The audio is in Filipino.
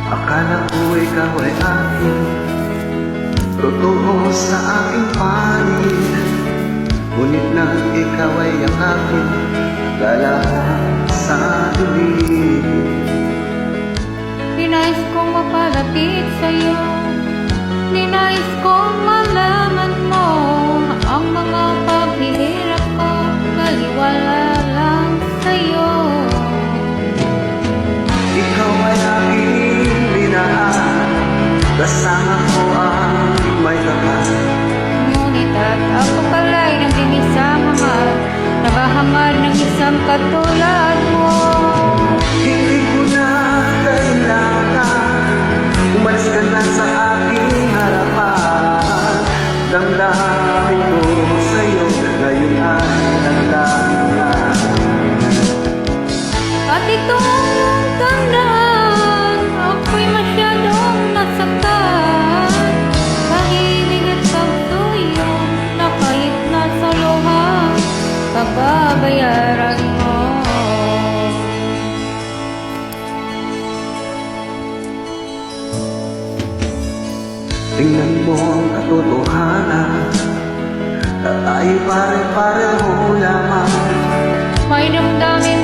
Akala ko ikaw ay akin, totoo sa aking panig. Ngunit nang ikaw ay yakapin, dala ko sa dilig. Ninais kong mapalapit sa'yo, ninais kong malaman mo ang mga paghihirap ko, baliwala lang sa'yo. Ikaw ay aking minahal, kasama ko ang may kapal. Ngunit at ako pala'y naglinis sa mga nabahamad ng isang katulad mo. Hindi ko na kailangan, umalis ka na sa aking harapan. Damdamin ko sa'yo, ngayon ay naglalaan. At itong tandaan, ako'y masyadong nasaktan. Kahiling at pagsuyo, na kahit nasa luha, pababayaran mo. Tingnan mo ang katotohanan, na tayo pare-pareho lamang. May damdamin